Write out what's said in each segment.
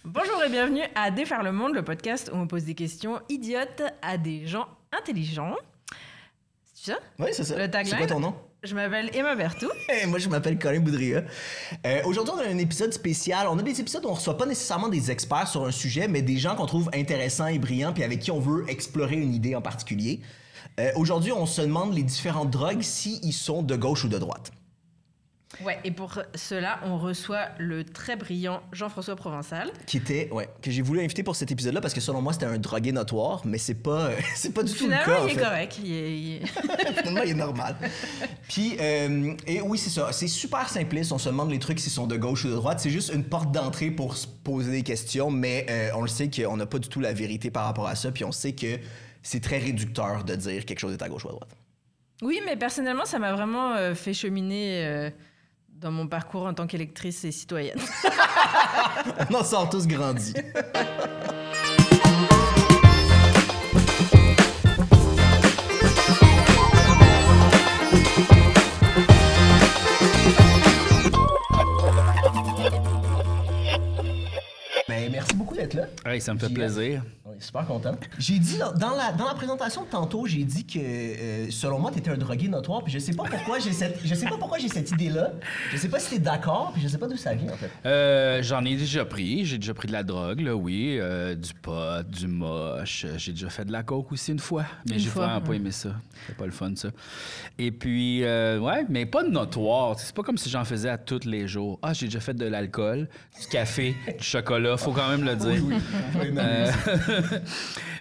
Bonjour et bienvenue à Défaire le monde, le podcast où on pose des questions idiotes à des gens intelligents. C'est ça? Oui, c'est ça. Le tagline? C'est quoi ton nom? Je m'appelle Emma Berthoud. Hey, moi, je m'appelle Colin Boudria. Aujourd'hui, on a un épisode spécial. On a des épisodes où on reçoit pas nécessairement des experts sur un sujet, mais des gens qu'on trouve intéressants et brillants, puis avec qui on veut explorer une idée en particulier. Aujourd'hui, on se demande les différentes drogues, s'ils sont de gauche ou de droite. Ouais, et pour cela, on reçoit le très brillant Jean-François Provençal. Que j'ai voulu inviter pour cet épisode-là parce que selon moi, c'était un drogué notoire, mais c'est pas du tout le cas. Finalement, il est en fait. correct. Finalement, il est normal. Puis, et oui, c'est ça. C'est super simpliste. On se demande les trucs s'ils sont de gauche ou de droite. C'est juste une porte d'entrée pour se poser des questions, mais on le sait qu'on n'a pas du tout la vérité par rapport à ça. Puis on sait que c'est très réducteur de dire quelque chose est à gauche ou à droite. Oui, mais personnellement, ça m'a vraiment fait cheminer dans mon parcours en tant qu'électrice et citoyenne. On en sort tous grandis. Ben, merci beaucoup d'être là. Oui, ça me fait plaisir. On est super content. J'ai dit, dans la présentation de tantôt, j'ai dit que, selon moi, t'étais un drogué notoire, puis je sais pas pourquoi j'ai cette idée-là. Je sais pas si t'es d'accord, puis je sais pas d'où ça vient, en fait. J'en ai déjà pris. J'ai déjà pris de la drogue, là, oui. Du pot, du moche. J'ai déjà fait de la coke aussi une fois. Mais j'ai vraiment pas aimé ça. C'est pas le fun, ça. Et puis, ouais, mais pas de notoire. C'est pas comme si j'en faisais à tous les jours. Ah, j'ai déjà fait de l'alcool, du café, du chocolat. Faut quand même le dire.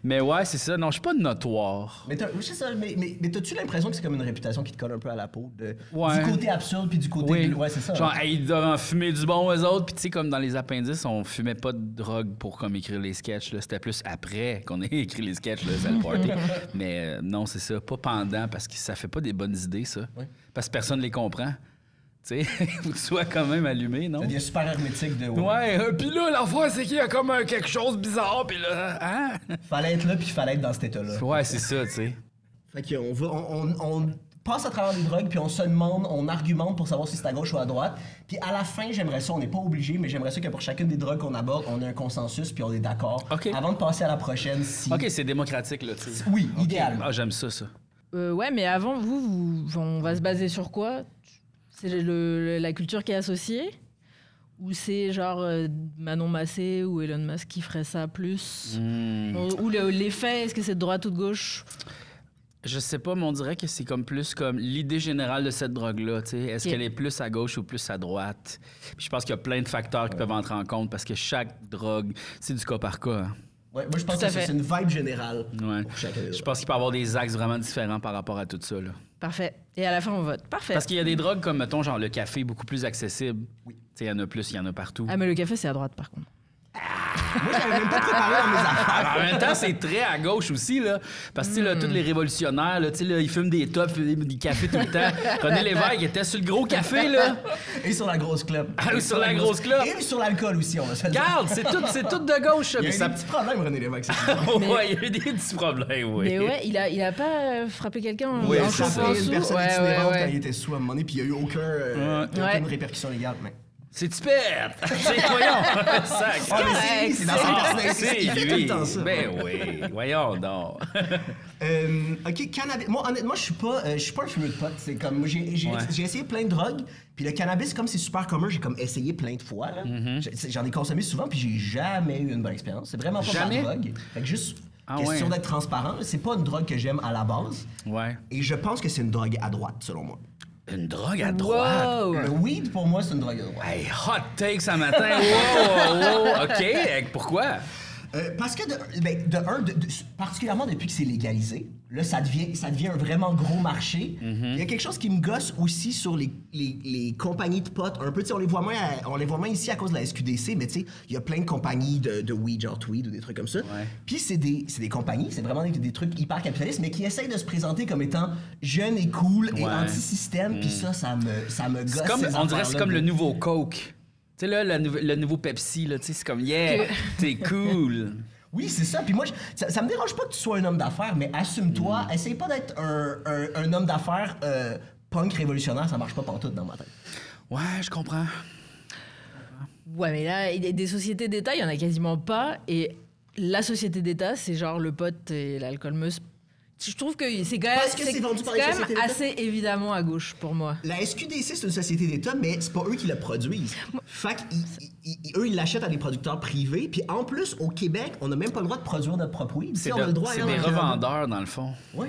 Mais ouais, c'est ça. Non, je suis pas notoire. Mais t'as-tu l'impression que c'est comme une réputation qui te colle un peu à la peau? Ouais. Du côté absurde, puis du côté... Oui. Ouais, c'est ça. Genre, hey, ils doivent en fumer du bon aux autres. Puis tu sais, comme dans les appendices, on fumait pas de drogue pour comme écrire les sketchs. Là. C'était plus après qu'on ait écrit les sketchs, là, c'est le party. Mais non, c'est ça. Pas pendant, parce que ça fait pas des bonnes idées, ça. Oui. Parce que personne les comprend. Tu sais, faut que tu sois quand même allumé, non? Ça devient super hermétique de... Ouais, pis là, l'affaire, c'est qu'il y a comme quelque chose de bizarre, pis là, hein? Fallait être là, puis fallait être dans cet état-là. Ouais, c'est ça, tu sais. Fait qu'on passe à travers des drogues, puis on se demande, on argumente pour savoir si c'est à gauche ou à droite. Puis à la fin, j'aimerais ça, on n'est pas obligé, mais j'aimerais ça que pour chacune des drogues qu'on aborde, on ait un consensus, puis on est d'accord. OK. Avant de passer à la prochaine, si... OK, c'est démocratique, là, tu sais. Oui, okay. idéalement. Ah, j'aime ça. Ouais, mais avant, on va se baser sur quoi? C'est la culture qui est associée? Ou c'est genre Manon Massé ou Elon Musk qui ferait ça plus? Ou l'effet, est-ce que c'est de droite ou de gauche? Je sais pas, mais on dirait que c'est comme plus comme l'idée générale de cette drogue-là. Est-ce qu'elle est plus à gauche ou plus à droite? Puis je pense qu'il y a plein de facteurs qui peuvent entrer en compte parce que chaque drogue, c'est du cas par cas. Hein. Ouais, moi, je pense que c'est une vibe générale pour chacun des drogues. Je pense qu'il peut y avoir des axes vraiment différents par rapport à tout ça. Là. Parfait. Et à la fin, on vote. Parfait. Parce qu'il y a des drogues comme, mettons, genre le café, beaucoup plus accessible. Oui. Il y en a plus, il y en a partout. Ah, mais le café, c'est à droite, par contre. Moi, j'avais même pas préparé dans mes affaires. En même temps, c'est très à gauche aussi, là. Parce que, là, tous les révolutionnaires, là, ils fument des tops, des cafés tout le temps. René Lévesque était sur le gros café, là. Et sur la grosse clope. Ah, sur la grosse clope. Et sur l'alcool aussi, on va se le dire. Regarde, c'est tout de gauche. Il y a eu des petits problèmes, René Lévesque. Ouais, il y a eu des petits problèmes, oui. Mais ouais, il a pas frappé quelqu'un en chauffant sous. Une personne itinérante quand il était sous à un moment donné, puis il n'y a eu aucune répercussion légale, mais... C'est tipette! Voyons! C'est dans sa personnalité. Il fait tout le temps ça. Ben oui, voyons donc. OK, cannabis. Moi, honnêtement, je suis pas un fumeur de potes. C'est comme, moi, j'ai essayé plein de drogues, puis le cannabis, comme c'est super commun, j'ai comme essayé plein de fois. Là. J'en ai consommé souvent, puis j'ai jamais eu une bonne expérience. C'est vraiment pas ma drogue. Fait que juste... question d'être transparent, c'est pas une drogue que j'aime à la base. Ouais. Et je pense que c'est une drogue à droite, selon moi. Une drogue à droite? Wow. Le weed, pour moi, c'est une drogue à droite. Hey, hot take ce matin. Wow. OK, pourquoi? Parce que, particulièrement depuis que c'est légalisé, là, ça devient un vraiment gros marché. Il y a quelque chose qui me gosse aussi sur les compagnies de potes. Un peu, tu sais, on les voit moins ici à cause de la SQDC, mais tu sais, il y a plein de compagnies de weed, genre Tweed ou des trucs comme ça. Ouais. Puis c'est des compagnies, c'est vraiment des trucs hyper capitalistes, mais qui essayent de se présenter comme étant jeunes et cool et anti-système. Puis ça me gosse. On dirait que c'est comme le nouveau Coke. Tu sais, là, le nouveau Pepsi, là, tu sais, c'est comme, yeah, t'es cool. Oui, c'est ça. Puis moi, ça me dérange pas que tu sois un homme d'affaires, mais assume-toi. Essaye pas d'être un homme d'affaires punk révolutionnaire, ça marche pas pantoute dans ma tête. Ouais, je comprends. Ouais, mais là, des sociétés d'État, il y en a quasiment pas. Et la société d'État, c'est genre le pot et l'alcool meuse. Je trouve que c'est quand même, Parce que c'est vendu par les quand sociétés même d'État. assez évidemment à gauche pour moi. La SQDC, c'est une société d'État, mais c'est pas eux qui la produisent. Fait eux, ils l'achètent à des producteurs privés. Puis en plus, au Québec, on n'a même pas le droit de produire notre propre weed. C'est on a le droit à des aller en revendeurs, dans le fond. Oui.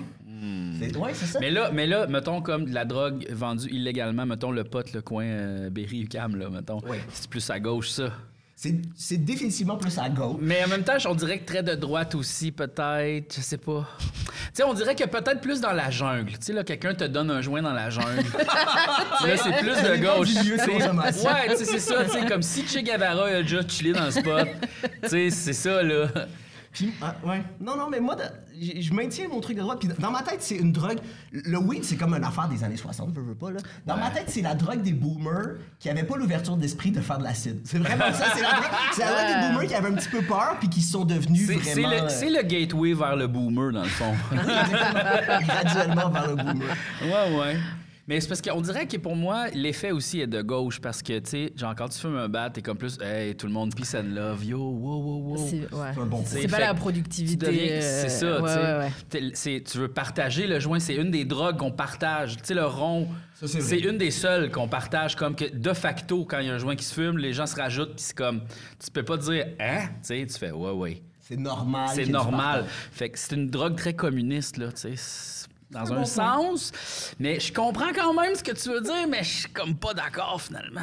C'est ça. Mais là, mettons comme de la drogue vendue illégalement, mettons le pot, le coin Berry-UQAM, là, mettons. Oui. C'est plus à gauche, ça. C'est définitivement plus à gauche. Mais en même temps, on dirait que très de droite aussi, peut-être. Je sais pas. Tu sais, on dirait que peut-être plus dans la jungle. Tu sais, là, quelqu'un te donne un joint dans la jungle. Là, c'est plus de gauche. Ouais, tu sais, c'est ça. Tu sais, comme si Che Guevara a déjà chillé dans le spot. Tu sais, c'est ça, là. Puis, ouais. Non, mais moi, je maintiens mon truc de droite. Puis dans ma tête, c'est une drogue. Le weed, c'est comme une affaire des années 60, je veux pas, là. Dans ma tête, c'est la drogue des boomers qui avaient pas l'ouverture d'esprit de faire de l'acide. C'est vraiment ça. C'est la drogue des boomers qui avaient un petit peu peur puis qui sont devenus vraiment... C'est le gateway vers le boomer, dans le fond. Graduellement vers le boomer. Ouais. Mais c'est parce qu'on dirait que pour moi, l'effet aussi est de gauche parce que, tu sais, genre quand tu fumes un bat, t'es comme plus, hey, tout le monde peace and love, yo, wow. C'est un bon point. pas la productivité. C'est ça, tu sais. Tu veux partager le joint, c'est une des drogues qu'on partage. Tu sais, le rond, c'est une des seules qu'on partage. Comme que de facto, quand il y a un joint qui se fume, les gens se rajoutent, puis c'est comme, tu peux pas dire, hein? Tu sais, tu fais, ouais. C'est normal. C'est normal. Fait que c'est une drogue très communiste, là, tu sais. Dans un sens, mais je comprends quand même ce que tu veux dire, mais je suis comme pas d'accord finalement.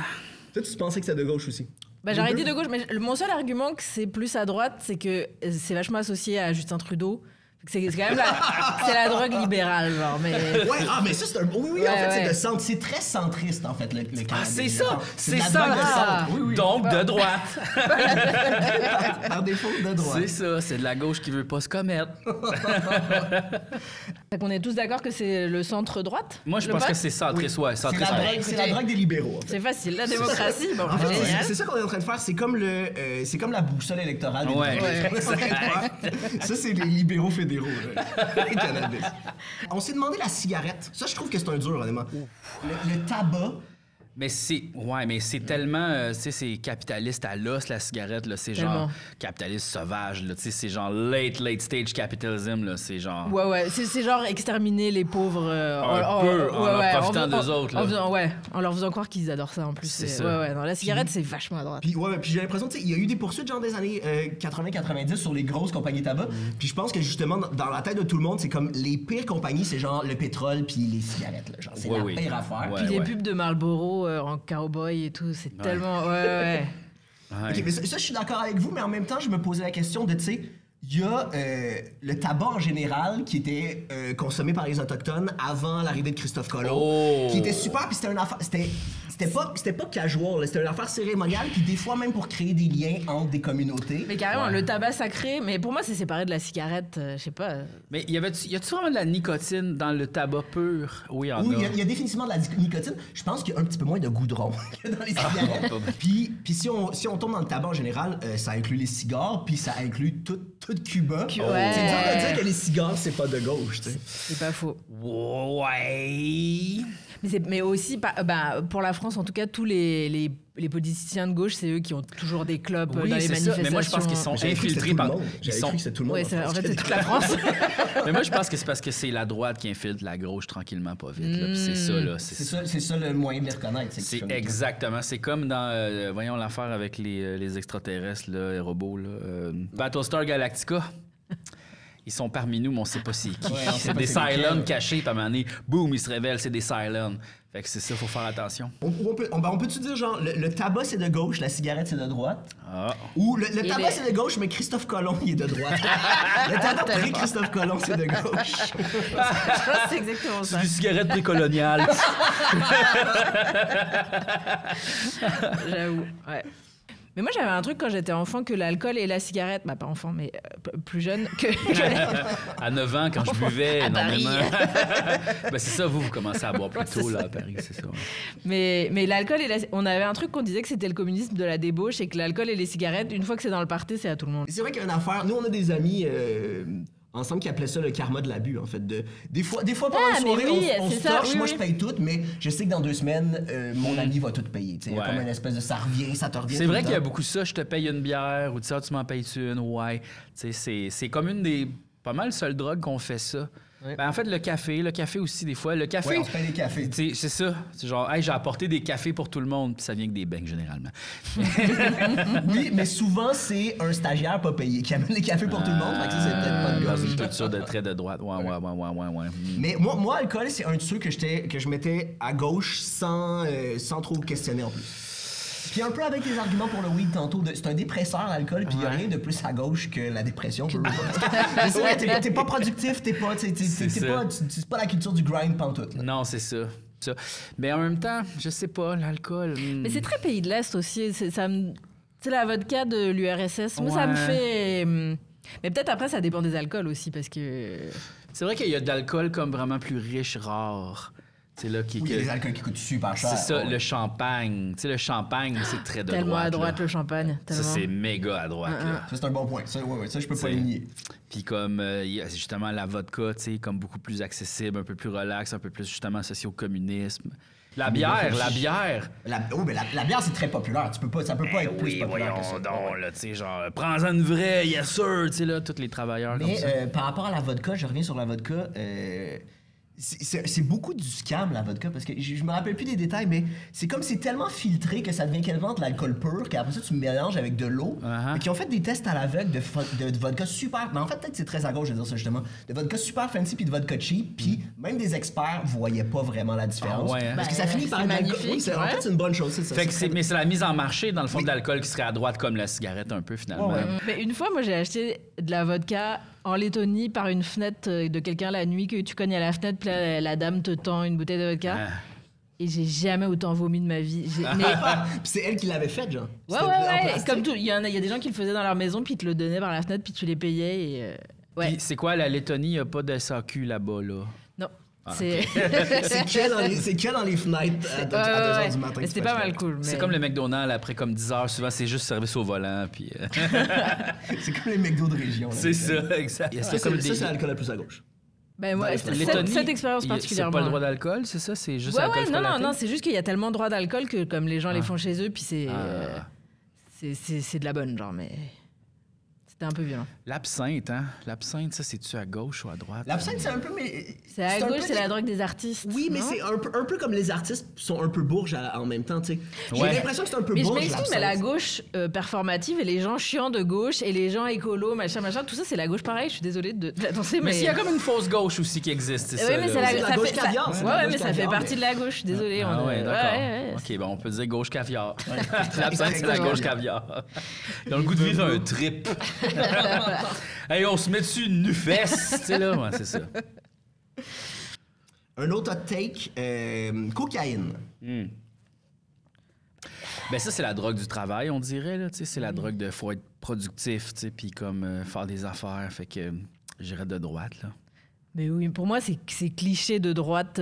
Toi, tu pensais que c'était de gauche aussi? J'aurais dit de gauche, mais mon seul argument que c'est plus à droite, c'est que c'est vachement associé à Justin Trudeau. C'est quand même la drogue libérale, genre. Mais... Ouais, mais ça, c'est un... Oui, en fait, c'est de centre. C'est très centriste, en fait, le Canada. Ah, c'est ça! C'est ça! Oui. Donc, de droite. Par défaut, de droite. C'est ça, c'est de la gauche qui veut pas se commettre. Fait qu'on est tous d'accord que c'est le centre-droite? Moi, je pense que c'est centriste, ouais. C'est la drogue des libéraux. En fait. C'est facile, la démocratie. Bon, en fait, c'est ça qu'on est en train de faire. C'est comme la boussole électorale. Ça, c'est les libéraux fédéraux. On s'est demandé la cigarette. Ça, je trouve que c'est un dur, honnêtement. Le tabac. Mais c'est tellement, tu sais, c'est capitaliste à l'os, la cigarette, là. C'est genre capitaliste sauvage, là. Tu sais, c'est genre late stage capitalism, là. C'est genre... Ouais. C'est genre exterminer les pauvres... en profitant d'eux autres, là. En leur faisant croire qu'ils adorent ça, en plus. C'est ça. Ouais. Non, la cigarette, c'est vachement à droite. Puis j'ai l'impression, tu sais, il y a eu des poursuites, genre, des années 80-90 sur les grosses compagnies de tabac. Puis je pense que, justement, dans la tête de tout le monde, c'est comme les pires compagnies, c'est genre le pétrole puis les cigarettes, là. Genre, c'est la pire affaire. Puis les pubs de Marlboro en cowboy et tout, c'est tellement... Ouais. OK, mais ça, je suis d'accord avec vous, mais en même temps, je me posais la question de, tu sais, il y a le tabac en général qui était consommé par les Autochtones avant l'arrivée de Christophe Colomb, qui était super, puis c'était une affaire... C'était pas casual, c'était une affaire cérémoniale, puis des fois même pour créer des liens entre des communautés. Mais carrément, le tabac sacré, mais pour moi, c'est séparé de la cigarette, je sais pas. Mais y a-tu vraiment de la nicotine dans le tabac pur? Oui, il y a définitivement de la nicotine. Je pense qu'il y a un petit peu moins de goudron que dans les cigarettes. Puis si on tombe dans le tabac en général, ça inclut les cigares, puis ça inclut tout Cuba. C'est dur de dire que les cigares, c'est pas de gauche, tu sais. C'est pas faux. Ouais... Mais aussi, pour la France, en tout cas, tous les politiciens de gauche, c'est eux qui ont toujours des clubs dans les manifestations. Mais moi, je pense qu'ils sont infiltrés par... J'avais cru que c'était tout le monde. Oui, en fait, c'est toute la France. Mais moi, je pense que c'est parce que c'est la droite qui infiltre la gauche tranquillement, pas vite. Là. Puis c'est ça, là. C'est ça le moyen de les reconnaître. C'est exactement. C'est comme dans, voyons l'affaire avec les extraterrestres, là, les robots, là. Battlestar Galactica. Ils sont parmi nous, mais on sait pas c'est qui. C'est des Cylons cachés, puis à un moment donné, boum, ils se révèlent, c'est des Cylons. Fait que c'est ça, faut faire attention. On peut-tu dire, genre, le tabac, c'est de gauche, la cigarette, c'est de droite? Ah. Ou le tabac, c'est de gauche, mais Christophe Colomb, il est de droite. Le tabac pré-Christophe Colomb, c'est de gauche. Je pense que c'est exactement ça. C'est une cigarette précoloniale. J'avoue, ouais. Mais moi, j'avais un truc quand j'étais enfant, que l'alcool et la cigarette... Bah, pas enfant, mais plus jeune, que... À 9 ans, quand je buvais énormément... Ben, c'est ça, vous commencez à boire plus tôt, là, à Paris, c'est ça. Mais l'alcool et on avait un truc qu'on disait que c'était le communisme de la débauche, et que l'alcool et les cigarettes, une fois que c'est dans le party, c'est à tout le monde. C'est vrai qu'il y a une affaire... Nous, on a des amis... ensemble qui appelaient ça le karma de l'abus, en fait. Des fois pendant une soirée, on se torche, moi je paye tout, mais je sais que dans 2 semaines, mon ami va tout payer. Il y a comme une espèce de ça revient, ça te revient. C'est vrai qu'il y a beaucoup de ça, je te paye une bière, ou ça, tu m'en payes une, ouais. C'est comme une des pas mal seules drogues qu'on fait ça. Ouais. Ben, en fait, le café aussi, des fois. Le café. Ouais, on se paye des cafés. C'est ça. C'est genre, hey, j'ai apporté des cafés pour tout le monde, puis ça vient que des beignes, généralement. Oui, mais souvent, c'est un stagiaire pas payé qui amène les cafés pour tout le monde. Fait que ça, c'est peut-être pas le dans une culture de trait de droite. Ouais. Mais moi, alcool, c'est un de ceux que je mettais à gauche sans trop questionner en plus. Puis un peu avec les arguments pour le weed tantôt, c'est un dépresseur l'alcool, puis il n'y a rien de plus à gauche que la dépression. Je sais pas, t'es pas productif, c'est pas la culture du grind pantoute. Non, c'est ça. Mais en même temps, je sais pas, l'alcool... Mais c'est très pays de l'Est aussi. C'est la vodka de l'URSS. Moi, ça me fait... Mais peut-être après, ça dépend des alcools aussi, parce que... C'est vrai qu'il y a de l'alcool comme vraiment plus riche, rare. C'est là il y a des alcools qui coûtent super cher. C'est ça, le champagne. Tu sais, le champagne, c'est très de droite. Tellement à droite, le champagne. Ça, c'est méga à droite. Là. Ça, c'est un bon point. Ça, je peux pas le nier. Puis comme, justement, la vodka, tu sais, comme beaucoup plus accessible, un peu plus relax, un peu plus, justement, associé au communisme. La bière. La bière, c'est très populaire. Ça peut pas être plus populaire que ça. Donc, là, tu sais, genre, prends-en une vraie, yes sir, tu sais, là, tous les travailleurs comme ça. Mais par rapport à la vodka, je reviens sur la vodka... C'est beaucoup du scam, la vodka, parce que je me rappelle plus des détails, mais c'est comme c'est tellement filtré que ça devient quasiment de l'alcool pur, qu'après ça, tu mélanges avec de l'eau. Et qui ont fait des tests à l'aveugle de vodka super... Mais en fait, peut-être c'est très à gauche de dire ça, justement. De vodka super fancy puis de vodka cheap, puis même des experts voyaient pas vraiment la différence. Parce que ça finit par être magnifique. En fait, c'est une bonne chose. Mais c'est la mise en marché, dans le fond, de l'alcool qui serait à droite comme la cigarette, un peu, finalement. Mais une fois, moi, j'ai acheté de la vodka en Lettonie par une fenêtre de quelqu'un la nuit que tu cognes à la fenêtre, puis la dame te tend une bouteille de vodka. Et j'ai jamais autant vomi de ma vie. Puis c'est elle qui l'avait faite, genre. Ouais. Comme tout, il y a des gens qui le faisaient dans leur maison, puis ils te le donnaient par la fenêtre, puis tu les payais. Et, Puis c'est quoi, la Lettonie? Il n'y a pas de SAQ là-bas, là? Non. C'est que dans les fenêtres à 2h du matin. Mais c'était pas mal cool. C'est comme le McDonald's, après comme 10 heures, souvent c'est juste service au volant. Puis c'est comme les McDo de région. C'est ça, exact. Ça, c'est l'alcool le plus à gauche. Ben ouais, cette expérience particulièrement. C'est pas le droit d'alcool, c'est ça? C'est juste l'alcool non, c'est juste qu'il y a tellement de droits d'alcool que comme les gens les font chez eux, puis c'est de la bonne, genre, mais... C'était un peu violent. L'absinthe, hein? L'absinthe, ça, c'est-tu à gauche ou à droite? L'absinthe, c'est un peu... C'est à gauche, c'est la drogue des artistes. Oui, mais c'est un peu comme les artistes sont un peu bourges en même temps, tu sais. J'ai l'impression que c'est un peu bourge, mais je m'explique, mais la gauche performative et les gens chiants de gauche et les gens écolos, machin, tout ça, c'est la gauche pareil. Je suis désolée de l'annoncer, mais... Mais s'il y a comme une fausse gauche aussi qui existe, c'est ça. Oui, mais c'est la gauche caviar. Ouais, mais ça fait partie de la gauche, je suis désolée. Ah ouais, d'accord. OK, bon, on peut dire gauche caviar. L'absinthe, c'est la gauche caviar. Ils ont le goût de vivre un trip. Hey, on se met dessus une nu-fesse, tu sais, là, ouais, c'est ça. Un autre hot take, cocaïne. Ben ça, c'est la drogue du travail, on dirait, là, tu sais, c'est la drogue de faut être productif, tu sais, puis comme faire des affaires, fait que j'irais de droite, là. Mais oui, pour moi, c'est cliché de droite...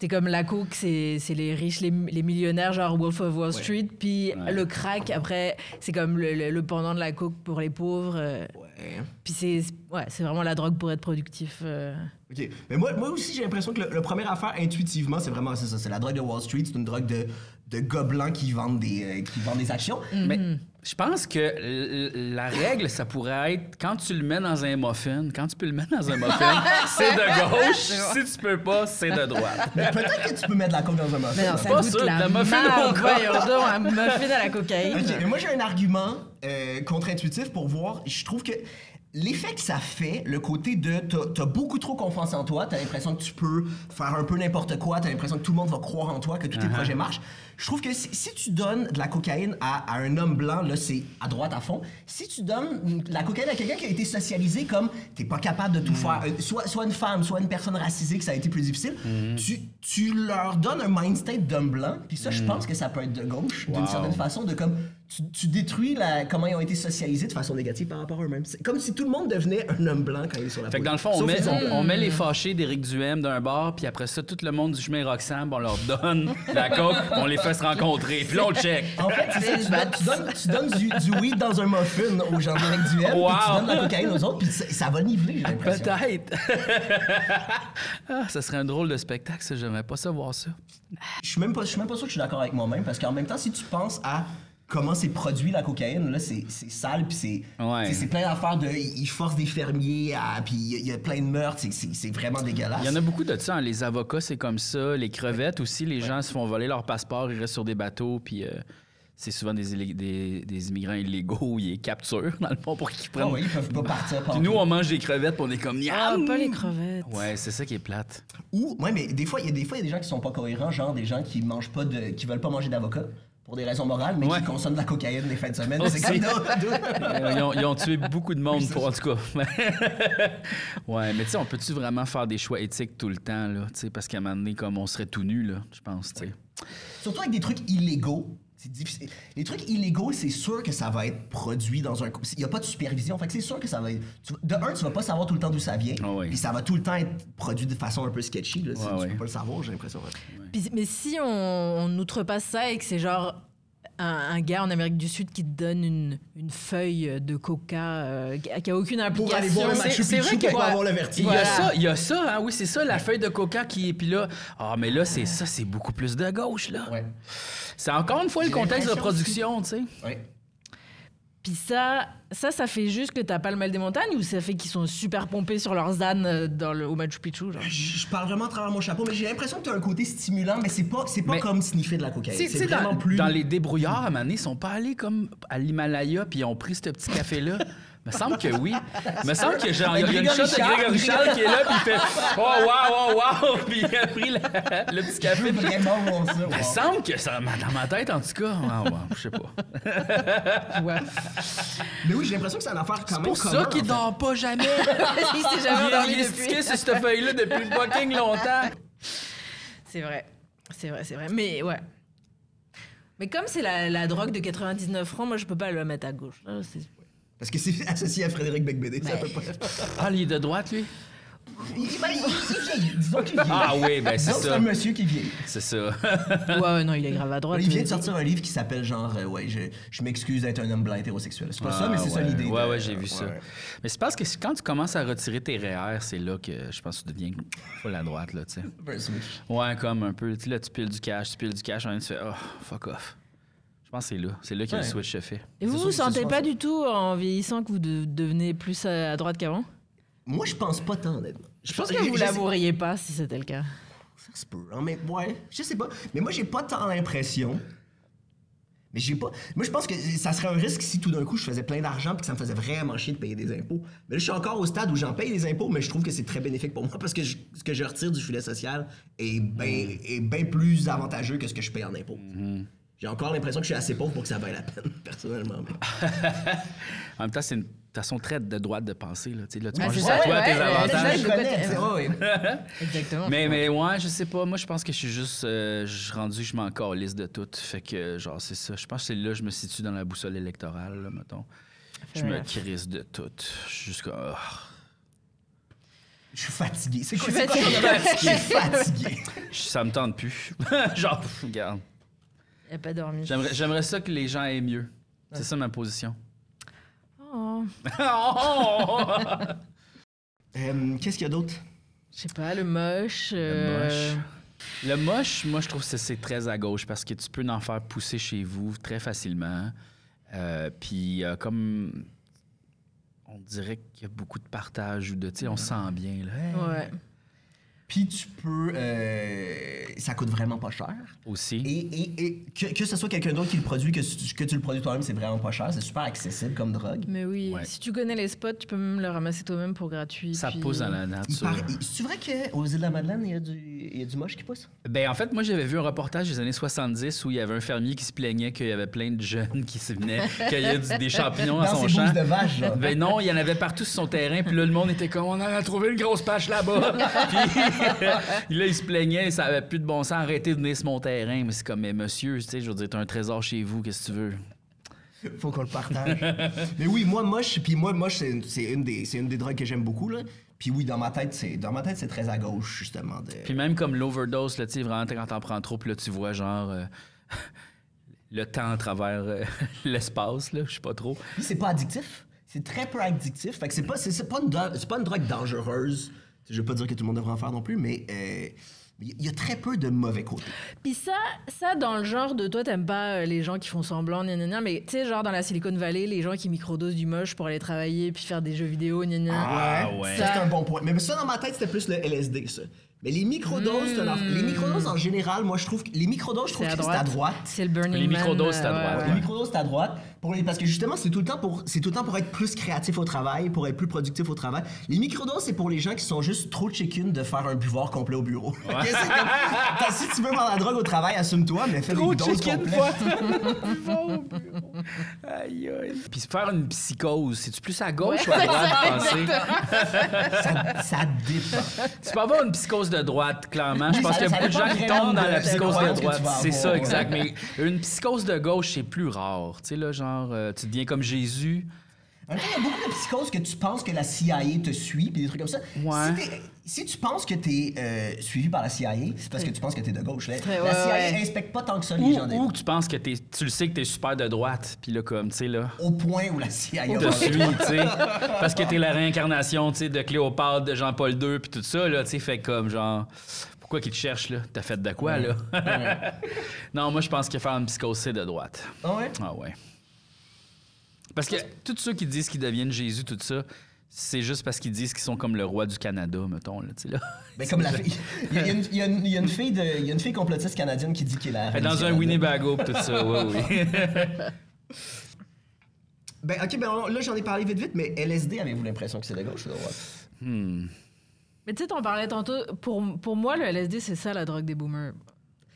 C'est comme la coke, c'est les riches, les millionnaires, genre Wolf of Wall Street. Puis le crack, après, c'est comme le pendant de la coke pour les pauvres. Puis c'est vraiment la drogue pour être productif. OK. Mais moi aussi, j'ai l'impression que le première affaire, intuitivement, c'est vraiment ça. C'est la drogue de Wall Street. C'est une drogue de gars blancs qui vendent des actions. Mais je pense que la règle, ça pourrait être quand tu le mets dans un muffin, c'est de gauche. Si tu peux pas, c'est de droite. Mais peut-être que tu peux mettre de la coke dans un muffin. Mais non, ça goûte la muffin un muffin à la cocaïne. OK, mais moi, j'ai un argument contre-intuitif pour voir. Je trouve que l'effet que ça fait, le côté de t'as beaucoup trop confiance en toi, t'as l'impression que tu peux faire un peu n'importe quoi, t'as l'impression que tout le monde va croire en toi, que tous tes projets marchent. Je trouve que si tu donnes de la cocaïne à un homme blanc, là, c'est à droite à fond. Si tu donnes de la cocaïne à quelqu'un qui a été socialisé comme t'es pas capable de tout faire, soit une femme, soit une personne racisée que ça a été plus difficile, tu leur donnes un mind state d'homme blanc, puis ça, je pense que ça peut être de gauche, d'une certaine façon, de comme tu détruis comment ils ont été socialisés de façon négative par rapport à eux-mêmes. C'est comme si tout le monde devenait un homme blanc quand il est sur la Fait que dans le fond, on met les fâchés d'Éric Duhem d'un bord, puis après ça, tout le monde du chemin Roxham, on leur donne la coke, on les fait se rencontrer, puis là, on check. En fait, c'est ça, tu donnes du weed dans un muffin aux gens d'Éric Duhem, puis tu donnes de la cocaïne aux autres, puis ça va niveler, j'ai l'impression. Peut-être. Ça serait un drôle de spectacle, ça. J'aimerais pas ça voir ça. Je suis même pas sûr que je suis d'accord avec moi-même, parce qu'en même temps, si tu penses à comment c'est produit la cocaïne, là, c'est sale, puis c'est plein d'affaires de... Ils forcent des fermiers, puis il y a plein de meurtres, c'est vraiment dégueulasse. Il y en a beaucoup de ça, hein. Les avocats, c'est comme ça. Les crevettes aussi, les gens se font voler leur passeport, ils restent sur des bateaux, puis... c'est souvent des immigrants illégaux, ils les capturent, dans le fond, pour qu'ils prennent... Ah oui, ils peuvent pas partir. Puis nous, on mange des crevettes, puis on est comme... Ah, pas les crevettes. Ouais, c'est ça qui est plate. Mais des fois, il y a des gens qui sont pas cohérents, genre des gens qui mangent pas qui veulent pas manger d'avocat pour des raisons morales, mais qui consomment de la cocaïne les fins de semaine. C'est comme ils ont tué beaucoup de monde, en tout cas. Ouais, mais tu sais, on peut-tu vraiment faire des choix éthiques tout le temps, là? Parce qu'à un moment donné, comme on serait tout nu, là, je pense, tu sais. Surtout avec des trucs illégaux. C'est difficile. Les trucs illégaux, c'est sûr que ça va être produit dans un... Il n'y a pas de supervision, fait que c'est sûr que ça va être... De un, tu vas pas savoir tout le temps d'où ça vient, puis ça va tout le temps être produit de façon un peu sketchy, là, tu peux pas le savoir, j'ai l'impression. Puis, mais si on outrepasse ça et que c'est genre un gars en Amérique du Sud qui te donne une feuille de coca qui a aucune implication... Pour aller voir le Machu Picchu pour pas avoir le vertige. Il y a ça, hein, oui, c'est ça, la feuille de coca qui est... Puis là, mais là, c'est ça, c'est beaucoup plus de gauche, là. Ouais. C'est encore une fois le contexte de production, tu sais. Oui. Puis ça fait juste que t'as pas le mal des montagnes ou ça fait qu'ils sont super pompés sur leurs ânes au Machu Picchu, genre? Je parle vraiment à travers mon chapeau, mais j'ai l'impression que t'as un côté stimulant, mais c'est pas comme sniffer de la cocaïne. C'est vraiment plus... Dans les débrouillards, à un moment donné, ils sont pas allés comme à l'Himalaya puis ils ont pris ce petit café-là. Me semble que oui. Me semble que genre, il y a une shot de Grégory Charles qui est là, puis il fait « Oh, wow! » Puis il a pris le petit café. Vraiment bon, ça. Me semble que ça, dans ma tête, en tout cas, je sais pas. Ouais. Mais oui, j'ai l'impression que c'est une affaire quand même. C'est pour ça qu'il dort pas jamais. Il s'est jamais endormi Il est stické sur cette feuille-là depuis fucking longtemps. C'est vrai. Mais ouais. Mais comme c'est la drogue de 99 francs, moi, je peux pas le mettre à gauche. Là, parce que c'est associé à Frédéric Becbédé, ça peut pas. Ah, il est de droite, lui? Il vieillit. Disons qu'il vieillit. Ah oui, ben c'est ça. C'est un monsieur qui vieillit. C'est ça. Ouais, non, il est grave à droite. Il vient de sortir un livre qui s'appelle genre je m'excuse d'être un homme blanc hétérosexuel. C'est pas ça, mais c'est ça l'idée. Ouais, j'ai vu ça. Mais c'est parce que quand tu commences à retirer tes REER, c'est là que je pense que tu deviens full à droite, là, tu sais. Ouais, comme un peu. Là, tu piles du cash, tu fais fuck off. Je pense que c'est là que le switch se fait. Et vous sentez pas du tout, en vieillissant, que vous devenez plus à droite qu'avant? Moi, je pense pas tant, honnêtement. Je pense que vous l'avoueriez pas si c'était le cas. Ça se peut, hein, mais ouais, je sais pas. Mais moi, j'ai pas tant l'impression. Mais j'ai pas... Moi, je pense que ça serait un risque si tout d'un coup, je faisais plein d'argent et que ça me faisait vraiment chier de payer des impôts. Mais là, je suis encore au stade où j'en paye des impôts, mais je trouve que c'est très bénéfique pour moi parce que ce que je retire du filet social est bien plus avantageux que ce que je paye en impôts. J'ai encore l'impression que je suis assez pauvre pour que ça vaille la peine, personnellement. Mais... en même temps, c'est une façon très de droite de penser. Là, tu penses juste à toi, tes avantages. Exactement. Mais ouais, je sais pas. Moi, je pense que je suis juste... je suis rendu, je m'en calisse de tout. Fait que, genre, c'est ça. Je pense que c'est là que je me situe dans la boussole électorale, là, mettons. Je me crisse de tout. Je suis juste comme... Je suis fatigué. C'est quoi? Je suis fatigué. Ça me tente plus. Genre, regarde. Il n'a pas dormi. J'aimerais ça que les gens aient mieux. C'est ça ma position. Oh. Qu'est-ce qu'il y a d'autre? Je sais pas, le moche. Le moche, moi, je trouve que c'est très à gauche parce que tu peux en faire pousser chez vous très facilement. Puis, comme on dirait qu'il y a beaucoup de partage ou de, tu sais, on se sent bien. Là. Ouais. Puis tu peux... ça coûte vraiment pas cher. Aussi. Et que ce soit quelqu'un d'autre qui le produit, que tu le produis toi-même, c'est vraiment pas cher. C'est super accessible comme drogue. Mais oui, si tu connais les spots, tu peux même le ramasser toi-même pour gratuit. Ça pousse dans la nature. C'est vrai qu'aux îles de la Madeleine, il y a du moche qui pousse? Ben en fait, moi, j'avais vu un reportage des années 70 où il y avait un fermier qui se plaignait qu'il y avait plein de jeunes qui se venaient cueillir des champignons dans son champ. De vache, là. Ben non, il y en avait partout sur son terrain. Puis là, le monde était comme, on en a trouvé une grosse pâche là-bas. Puis là, il se plaignait, ça avait plus de bon sens, arrêtez de venir sur mon terrain. Mais c'est comme, mais monsieur, tu sais, je veux dire, t'as un trésor chez vous, qu'est-ce que tu veux? Faut qu'on le partage. Mais oui, moi, moche, c'est une des drogues que j'aime beaucoup, là. Puis oui, dans ma tête, c'est très à gauche, justement. Puis même comme l'overdose, là, tu sais, vraiment, quand t'en prends trop, puis là, tu vois, genre, le temps à travers l'espace, là, je sais pas trop. Puis c'est pas addictif. C'est très peu addictif. Fait que c'est pas une drogue dangereuse. Je veux pas dire que tout le monde devrait en faire non plus, mais il y a très peu de mauvais côtés. Puis ça dans le genre de toi, t'aimes pas les gens qui font semblant, mais tu sais, genre dans la Silicon Valley, les gens qui microdosent du moche pour aller travailler puis faire des jeux vidéo, ouais. Ça, c'est un bon point. Mais ça, dans ma tête, c'était plus le LSD, ça. Mais les microdoses, les microdoses en général, moi, je trouve que les microdoses, je trouve que c'est à droite. C'est le Burning Man. Les microdoses, c'est à droite. Les microdoses, c'est à droite. Parce que justement, c'est tout le temps pour être plus créatif au travail, pour être plus productif au travail. Les microdoses, c'est pour les gens qui sont juste trop chicken de faire un buvard complet au bureau. Okay, c'est comme, si tu veux prendre la drogue au travail, assume-toi, mais fais des doses complètes. Aïe, aïe. Puis faire une psychose, c'est-tu plus à gauche ou à droite de penser? Ça dépend. Tu peux avoir une psychose de droite, clairement. Je pense qu'il y a beaucoup de gens qui tombent dans la psychose de droite. C'est ça, exact. Mais une psychose de gauche, c'est plus rare. Tu sais, là, genre, tu deviens comme Jésus. En fait, il y a beaucoup de psychoses que tu penses que la CIA te suit, puis des trucs comme ça. Ouais. Si tu penses que t'es suivi par la CIA, c'est parce que tu penses que t'es de gauche. La ouais, CIA inspecte pas tant que ça les gens. Ou que tu penses que tu le sais que t'es super de droite, puis là, comme, tu sais, là... Au point où la CIA te suit, tu sais. Parce que t'es la réincarnation, tu sais, de Cléopâtre, de Jean-Paul II, puis tout ça, là, tu sais, fait comme, genre... Pourquoi qu'ils te cherchent, là? T'as fait de quoi, là? Non, moi, je pense que faire une psychose, c'est de droite. Ah ouais? Ah ouais. Parce que tous ceux qui disent qu'ils deviennent Jésus, tout ça, c'est juste parce qu'ils disent qu'ils sont comme le roi du Canada, mettons, là, tu sais, là. Ben, comme la fille. Il y a une fille complotiste canadienne qui dit qu'elle est la reine dans du un Canada. Winnebago, pis tout ça, oui. Ben, OK, là, j'en ai parlé vite, mais LSD, avez-vous l'impression que c'est de gauche ou de droite? Mais tu sais, t'en parlais tantôt. Pour moi, le LSD, c'est ça, la drogue des boomers.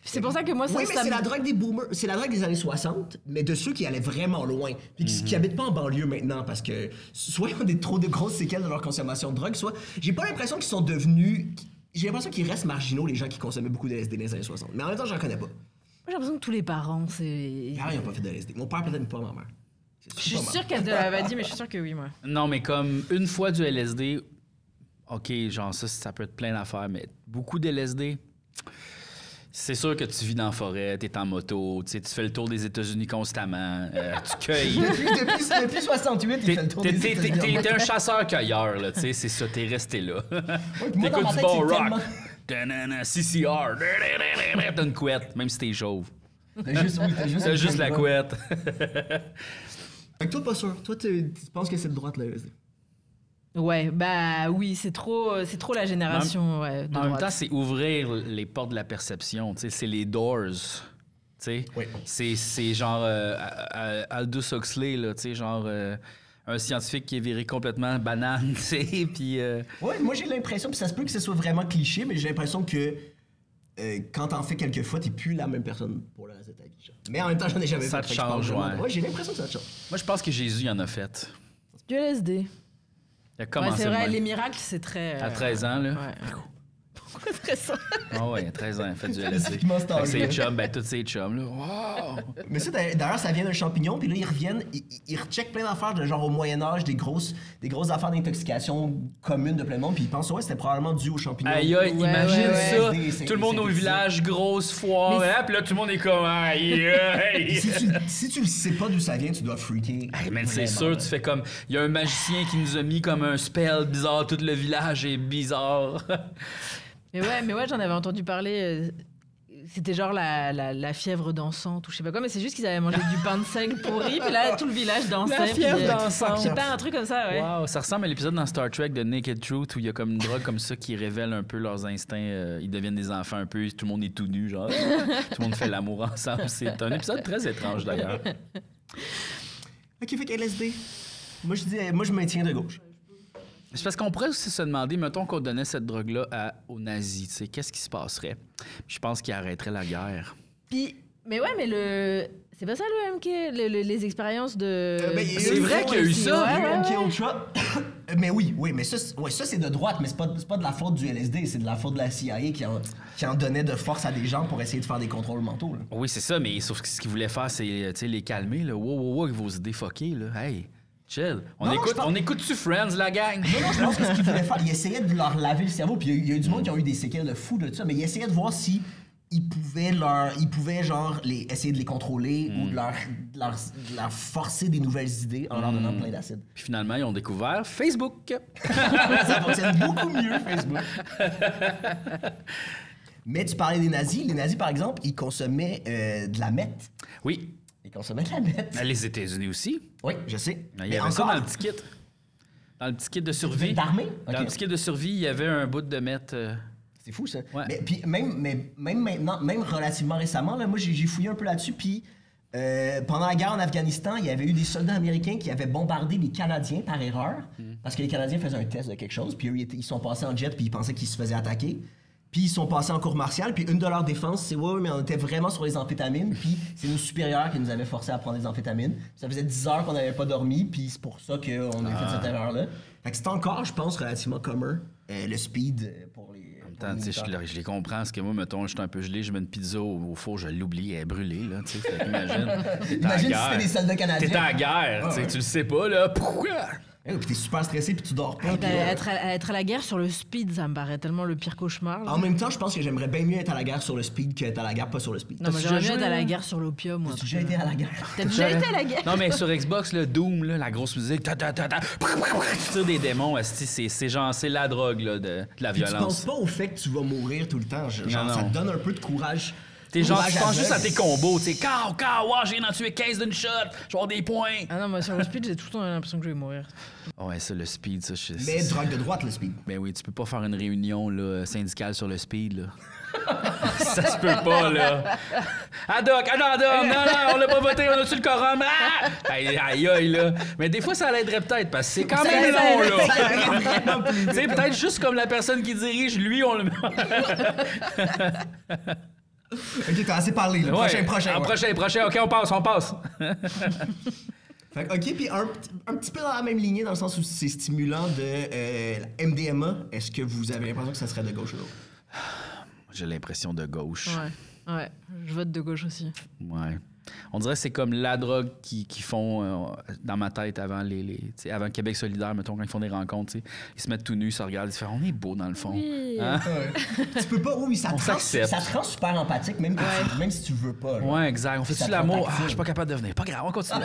C'est pour ça que moi, ça... Oui, mais c'est la drogue des boomers. C'est la drogue des années 60, mais de ceux qui allaient vraiment loin. Puis qui habitent pas en banlieue maintenant parce que soit ils ont trop de grosses séquelles de leur consommation de drogue, soit... J'ai pas l'impression qu'ils sont devenus... J'ai l'impression qu'ils restent marginaux, les gens qui consommaient beaucoup de LSD dans les années 60. Mais en même temps, j'en connais pas. Moi, j'ai l'impression que tous les parents, c'est... Mes parents, ils ont pas fait de LSD. Mon père, peut-être pas ma mère. Je suis sûre qu'elle te l'avait dit, mais je suis sûre que oui, moi. Non, mais comme une fois du LSD, OK, genre ça peut être plein d'affaires, mais beaucoup de LSD... C'est sûr que tu vis dans la forêt, t'es en moto, tu fais le tour des États-Unis constamment, tu cueilles. Depuis 68, il fait le tour des États-Unis. T'es un chasseur-cueilleur, là, tu sais, c'est ça, t'es resté là. Moi, dans ma T'écoutes du tête, bon c'est rock. tellement- CCR. T'as une couette, même si t'es chauve. T'as T'as juste la couette. Fait que toi, pas sûr. Toi, tu penses que c'est de droite, là, LSD. Ouais, bah oui, c'est trop la génération de En même droite. temps, c'est ouvrir les portes de la perception, tu sais, c'est les doors. Tu sais, Oui. c'est genre Aldous Huxley, là, tu sais, genre un scientifique qui est viré complètement banane, tu sais, puis... Ouais, moi j'ai l'impression, puis ça se peut que ce soit vraiment cliché, mais j'ai l'impression que quand t'en fais quelques fois, t'es plus la même personne pour le reste de ta vie. Genre. Mais en même temps, j'en ai jamais Ça fait. te Fait que je parle change, vraiment- ouais. Ouais, j'ai l'impression que ça te change. Moi, je pense que Jésus en a fait. Du LSD. Il a Ouais, commencé c'est de vrai, même. les miracles, c'est très... À 13 ans, là. Ouais. Pourquoi 13 ans? Ah ouais, il a 13 ans, il a fait du LSD. Spécifiquement cet Avec ses âge-là. chums, ben tous ses chums, là. Wow! Mais ça, d'ailleurs, ça vient d'un champignon, puis là, ils reviennent, ils recheckent plein d'affaires, de genre au Moyen-Âge, des grosses affaires d'intoxication communes de plein de monde, puis ils pensent, ouais, c'était probablement dû aux champignons. Aïe, aïe, Ouais, imagine ouais, ça. ouais. C'est- Tout le monde c'est- au c'est- village, grosse foire, Mais hein, puis là, tout le monde est comme, aïe, aïe. Si tu le sais pas d'où ça vient, tu dois freaker. Hey, man, c'est Vraiment, sûr, là. tu fais comme. Il y a un magicien qui nous a mis comme un spell bizarre, tout le village est bizarre. Mais ouais, j'en avais entendu parler. C'était genre la fièvre dansante ou je sais pas quoi, mais c'est juste qu'ils avaient mangé du pain de seigle pourri, puis là, tout le village dansait. La fièvre puis, dansante. Je sais pas, un truc comme ça, ouais. Wow, ça ressemble à l'épisode dans Star Trek de Naked Truth où il y a comme une drogue comme ça qui révèle un peu leurs instincts. Ils deviennent des enfants un peu, tout le monde est tout nu, genre. Tout le monde fait l'amour ensemble. C'est un épisode très étrange d'ailleurs. Ok, fait que LSD. Moi, je maintiens de gauche. C'est parce qu'on pourrait aussi se demander, mettons qu'on donnait cette drogue-là aux nazis, tu sais, qu'est-ce qui se passerait? Je pense qu'ils arrêteraient la guerre. Puis Mais ouais, mais c'est pas ça le MK, les expériences de... c'est vrai qu'il y a eu ça. Il y a eu MK Ultra. Mais oui, mais ça c'est de droite, mais c'est pas de la faute du LSD, c'est de la faute de la CIA qui en donnait de force à des gens pour essayer de faire des contrôles mentaux. Là. Oui, c'est ça, mais sauf que ce qu'ils voulaient faire, c'est les calmer. Là. Wow, avec vos idées fuckées. Là. Hey, chill. On écoute-tu Friends, la gang? Non, je pense que ce qu'ils voulaient faire, ils essayaient de leur laver le cerveau, puis il y a eu du monde qui ont eu des séquelles de fou de ça, mais ils essayaient de voir si ils pouvaient genre essayer de les contrôler ou de leur forcer des nouvelles idées en leur donnant plein d'acide. Puis finalement, ils ont découvert Facebook. Ça fonctionne beaucoup mieux, Facebook. Mais tu parlais des nazis. Les nazis, par exemple, ils consommaient de la meth. Oui. Ils consommaient de la meth. Les États-Unis aussi. Oui, je sais. Il y avait ça dans le petit kit. Dans le petit kit de survie. D'armée? Dans le petit kit de survie, il y avait un bout de meth... C'est fou, ça. Ouais. Mais, puis même maintenant, même relativement récemment, là, moi, j'ai fouillé un peu là-dessus, puis pendant la guerre en Afghanistan, il y avait eu des soldats américains qui avaient bombardé des Canadiens par erreur, parce que les Canadiens faisaient un test de quelque chose, puis eux, ils sont passés en jet, puis ils pensaient qu'ils se faisaient attaquer. Puis ils sont passés en cour martiale, puis une de leurs défenses, c'est « Ouais, mais on était vraiment sur les amphétamines, puis c'est nos supérieurs qui nous avaient forcés à prendre des amphétamines. Ça faisait 10 heures qu'on n'avait pas dormi, puis c'est pour ça qu'on a fait cette erreur-là. » Fait que c'est encore, je pense, relativement commun, le speed pour les... Attends, je les comprends, parce que moi, mettons, je suis un peu gelé, je mets une pizza au four, je l'oublie, elle est brûlée, là, tu sais, imagine. Imagine si c'était des soldats canadiens. T'es en guerre, tu le sais pas, là, pourquoi? Puis t'es super stressé, puis tu dors pas. Être à la guerre sur le speed, ça me paraît tellement le pire cauchemar. Là. En même temps, je pense que j'aimerais bien mieux être à la guerre sur le speed qu'être à la guerre pas sur le speed. Non, mais j'aimerais mieux être à la guerre sur l'opium, moi. T'as déjà été à la guerre? T'as déjà été à la guerre? Non, mais sur Xbox, le Doom, là, la grosse musique, tu tires des démons, c'est genre, c'est la drogue, là, de la violence. Tu penses pas au fait que tu vas mourir tout le temps. Genre, non. Ça te donne un peu de courage. T'es genre, tu penses juste à tes combos, tu sais, j'ai d'en tuer 15 d'une shot, je vais avoir des points. Ah non, moi, sur le speed, j'ai tout le temps l'impression que je vais mourir. Ouais, ça, le speed, ça, je sais. Mais drogue de droite, le speed. Ben oui, tu peux pas faire une réunion là, syndicale sur le speed, là. Ça se peut pas, là. Adoc, non, on l'a pas voté, on a-tu le quorum? Ah! Aïe, là. Mais des fois, ça l'aiderait peut-être, parce que c'est quand même long, là. Tu sais, peut-être juste comme la personne qui dirige, lui, on le met. OK, t'as assez parlé, là. Ouais. Prochain, OK, on passe. Fait que, OK, puis un petit peu dans la même lignée, dans le sens où c'est stimulant de MDMA. Est-ce que vous avez l'impression que ça serait de gauche ou d'autre? J'ai l'impression de gauche. Ouais, je vote de gauche aussi. Ouais. On dirait que c'est comme la drogue qu'ils font dans ma tête avant avant Québec solidaire, mettons, quand ils font des rencontres, ils se mettent tout nus, ils se regardent, ils se font « On est beau dans le fond. Oui. Hein? Tu peux pas, oui, ça s'accepte. te rend super empathique, même si tu veux pas. Genre. Ouais, exact. On fait-tu l'amour? Je suis pas capable de venir. Pas grave, on continue.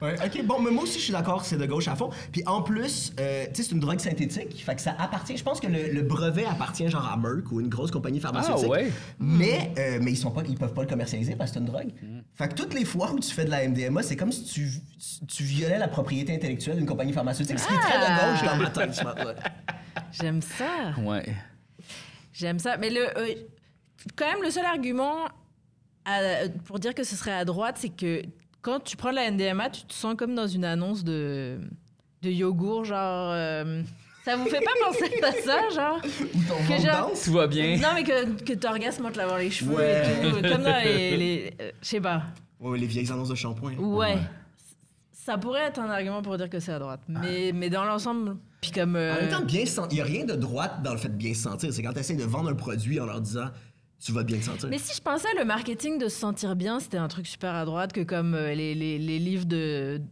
Ouais, OK, bon, mais moi aussi, je suis d'accord, c'est de gauche à fond. Puis en plus, tu sais, c'est une drogue synthétique, fait que ça appartient, je pense que le brevet appartient genre à Merck ou une grosse compagnie pharmaceutique. Ah ouais? Mais ils peuvent pas le commercialiser parce que c'est une drogue. Fait que toutes les fois où tu fais de la MDMA, c'est comme si tu violais la propriété intellectuelle d'une compagnie pharmaceutique, ce qui est très de gauche dans ma tête, ce matin. J'aime ça. Ouais. J'aime ça. Mais quand même, le seul argument pour dire que ce serait à droite, c'est que quand tu prends de la MDMA, tu te sens comme dans une annonce de yogourt, genre... Ça vous fait pas penser à ça, genre? Ou ton ventre danse? Tout va bien. Non, mais que t'orgasmes en te lavant les cheveux Ouais. et tout. Comme dans les je sais pas. Ouais, les vieilles annonces de shampoing. Ouais. Ça pourrait être un argument pour dire que c'est à droite. Mais dans l'ensemble, puis comme... En même temps, il y a rien de droite dans le fait de bien se sentir. C'est quand tu essaies de vendre un produit en leur disant « Tu vas bien te sentir ». Mais si je pensais le marketing de se sentir bien, c'était un truc super à droite que comme les livres de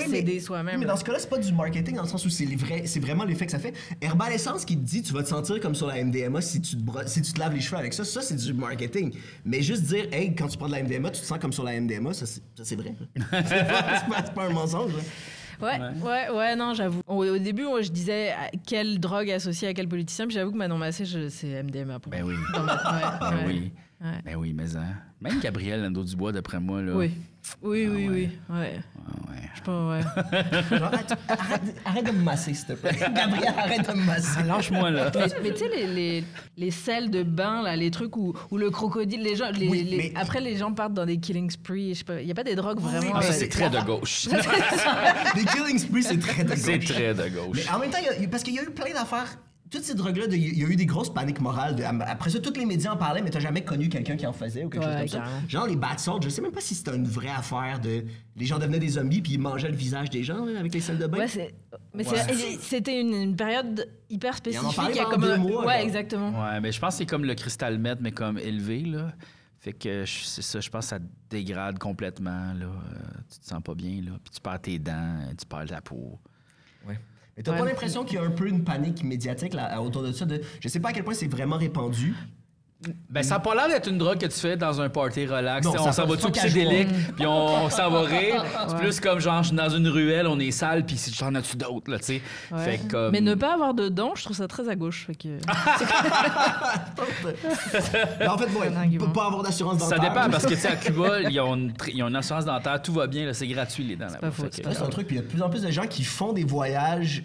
s'aider soi-même. Mais dans ce cas-là, c'est pas du marketing dans le sens où c'est vraiment l'effet que ça fait. Herbal Essence qui te dit tu vas te sentir comme sur la MDMA si tu te laves les cheveux avec ça c'est du marketing. Mais juste dire hey, quand tu prends de la MDMA, tu te sens comme sur la MDMA, ça c'est vrai. c'est pas un mensonge. Ouais, non, j'avoue. Au début, moi, je disais quelle drogue associée à quel politicien, puis j'avoue que Manon Massé, c'est MDMA pour moi. Ben oui. Ouais. Ben oui, mais même Gabriel Nadeau-Dubois, d'après moi, là. Oui. Ouais. Je pense, Genre, arrête de me masser, s'il te plaît. Gabriel, arrête de me masser. Lâche-moi, là. Mais tu sais, les sels de bain, là, les trucs où le crocodile, les gens, après, les gens partent dans des killing sprees. Je sais pas, il n'y a pas des drogues vraiment... Ça, c'est très de gauche. Les killing sprees, c'est très de gauche. C'est très de gauche. Mais en même temps, parce qu'il y a eu plein d'affaires toutes ces drogues-là, il y a eu des grosses paniques morales. Après ça, tous les médias en parlaient, mais t'as jamais connu quelqu'un qui en faisait ou quelque chose comme ça. Genre les bath salts, je sais même pas si c'était une vraie affaire de... Les gens devenaient des zombies puis ils mangeaient le visage des gens là, avec les salles de bain. C'était une période hyper spécifique. Il y a comme 2 mois. Ouais, exactement. Ouais, mais je pense que c'est comme le cristal meth, mais comme élevé, là. Fait que c'est ça, je pense que ça te dégrade complètement, là. Tu te sens pas bien, là. Puis tu perds tes dents, tu perds ta peau. Ouais. Mais t'as pas l'impression qu'il y a un peu une panique médiatique là, autour de ça? Je sais pas à quel point c'est vraiment répandu. Ben, ça a pas l'air d'être une drogue que tu fais dans un party relax. Non, on s'en va tout psychédélique, puis on s'en va rire. C'est plus comme genre, je suis dans une ruelle, on est sale, puis j'en as-tu d'autres, là, tu sais. Ouais. Mais ne pas avoir de dents, je trouve ça très à gauche. Fait que... En fait, pas avoir d'assurance dentaire. Ça dépend, parce que, tu sais, à Cuba, ils ont une assurance dentaire, tout va bien, là, c'est gratuit, les dents. C'est un truc, puis il y a de plus en plus de gens qui font des voyages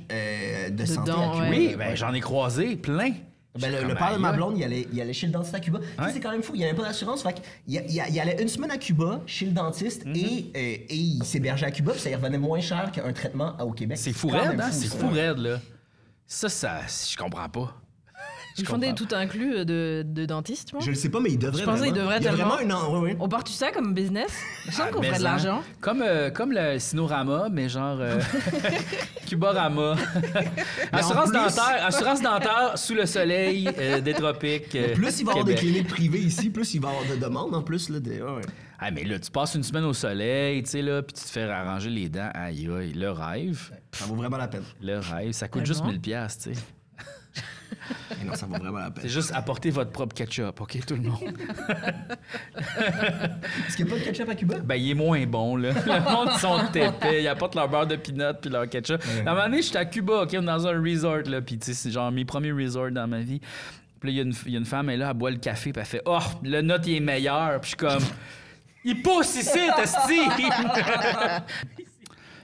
de santé à Cuba. Oui, ben, j'en ai croisé plein. Ben, le père de ma blonde, il allait chez le dentiste à Cuba. Ouais. C'est quand même fou, il n'y avait pas d'assurance. Fait il allait une semaine à Cuba chez le dentiste et il s'hébergeait à Cuba, puis ça lui revenait moins cher qu'un traitement au Québec. C'est fou raide, hein? C'est fou raide, là. Ça, je comprends pas. Ils font des tout inclus de dentistes, moi. Je le sais pas, mais ils devraient. Je pensais qu'ils devraient tellement. Oui. On part-tu ça comme business? Je sens qu'on ferait de l'argent. Comme le Sinorama, mais genre Cubarama. Assurance dentaire sous le soleil des tropiques. Plus il va y avoir des cliniques privées ici, plus il va y avoir de demandes en plus. Là, Ah, mais là, tu passes une semaine au soleil, tu sais, là, puis tu te fais arranger les dents. Aïe, aïe, le rêve. Ça vaut vraiment la peine. Le rêve, ça coûte juste 1000$, tu sais. Et non, ça vaut vraiment la peine. C'est juste apporter votre propre ketchup, OK, tout le monde? Est-ce qu'il n'y a pas de ketchup à Cuba? Ben, il est moins bon, là. Le monde, ils sont épais. Ils apportent leur beurre de peanut puis leur ketchup. Ouais. À un moment donné, j'étais à Cuba, OK, dans un resort, là. Puis, tu sais, c'est genre mes premiers resorts dans ma vie. Puis là, il y a une femme, elle, là, elle boit le café, puis elle fait « Oh, le note, il est meilleur. » Puis je suis comme « Il pousse ici, esti! »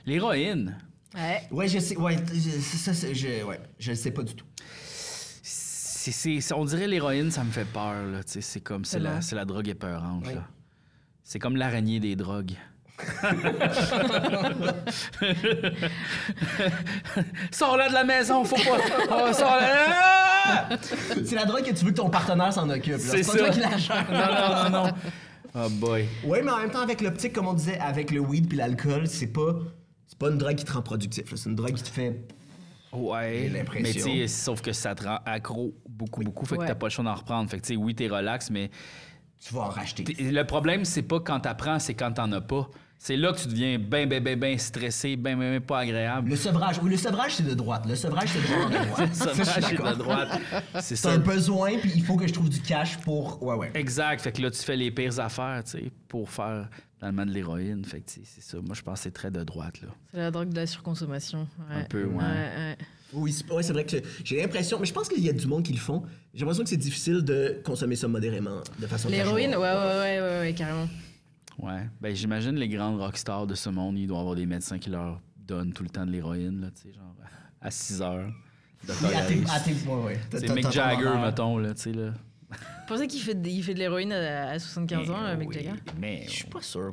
L'héroïne. Ouais, je sais. Ouais, je le sais pas du tout. On dirait l'héroïne, ça me fait peur, là. C'est comme, c'est la drogue épeurante, là. C'est comme l'araignée des drogues. Sors-la de la maison, faut pas... Oh, sors-la... C'est la drogue que tu veux que ton partenaire s'en occupe. C'est pas ça. toi qui la gère. Non. Oh boy. Oui, mais en même temps, avec l'optique, comme on disait, avec le weed puis l'alcool, c'est pas une drogue qui te rend productif. Là. C'est une drogue qui te fait... Ouais, mais tu sais, sauf que ça te rend accro beaucoup, fait que t'as pas le choix d'en reprendre. Fait que tu sais, oui, t'es relax, mais... Tu vas en racheter. Le problème, c'est pas quand t'apprends, c'est quand t'en as pas. C'est là que tu deviens ben stressé, ben pas agréable. Le sevrage, c'est de droite. Le sevrage, c'est de droite. Le sevrage, c'est de droite. C'est un besoin, puis il faut que je trouve du cash pour... Ouais. Exact. Fait que là, tu fais les pires affaires, tu sais, pour faire finalement de l'héroïne. Fait que c'est ça. Moi, je pense que c'est très de droite, là. C'est la drogue de la surconsommation. Ouais. Un peu, ouais. Oui, c'est vrai que j'ai l'impression... Mais je pense qu'il y a du monde qui le font. J'ai l'impression que c'est difficile de consommer ça modérément, de façon... L'héroïne, ouais, carrément. Ouais. Ben, j'imagine les grandes rockstars de ce monde, ils doivent avoir des médecins qui leur donnent tout le temps de l'héroïne, là, tu sais, genre à 6 heures. C'est Mick Jagger, mettons, là, tu sais, là. Vous pensez qu'il fait de l'héroïne à 75 ans, Mick Jagger? Mais je suis pas sûr.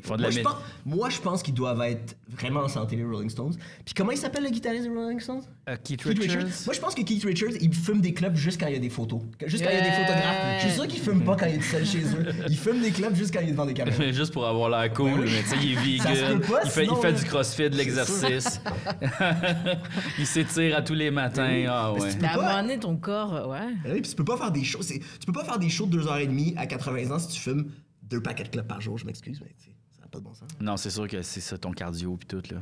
Moi, je pense qu'ils doivent être vraiment en santé, les Rolling Stones. Puis comment il s'appelle, le guitariste des Rolling Stones? Keith Richards. Moi, je pense que Keith Richards, il fume des clubs juste quand il y a des photos. Juste quand il y a des photographes. Je suis sûr qu'il fume pas quand il est seul chez eux. Il fume des clubs juste quand il est devant des caméras. Mais juste pour avoir l'air cool, mais tu sais, il est vegan. Il fait du crossfit, de l'exercice. Il s'étire à tous les matins. Ah ouais. Mais à un moment donné, ton corps, ouais. Oui, puis tu peux pas faire des shows. Tu peux pas faire des shows de 2h30 à 80 ans si tu fumes 2 paquets de clopes par jour. Je m'excuse, mais ça n'a pas de bon sens. Non, c'est sûr que c'est ça, ton cardio puis tout, là.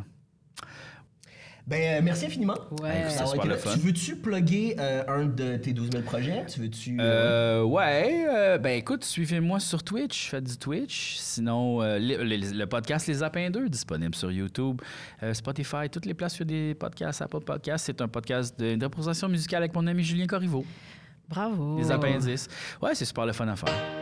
Ben, merci infiniment. Ouais. C'est super le fun. Tu veux-tu plugger un de tes 12 000 projets? Tu veux-tu... Ben écoute, suivez-moi sur Twitch, je fais du Twitch. Sinon, le podcast Les Apins 2, disponible sur YouTube, Spotify, toutes les places où il y a des podcasts, Apple Podcasts. C'est un podcast d'improvisation musicale avec mon ami Julien Corriveau. Bravo. Les Appendices. Ouais, c'est super le fun à faire.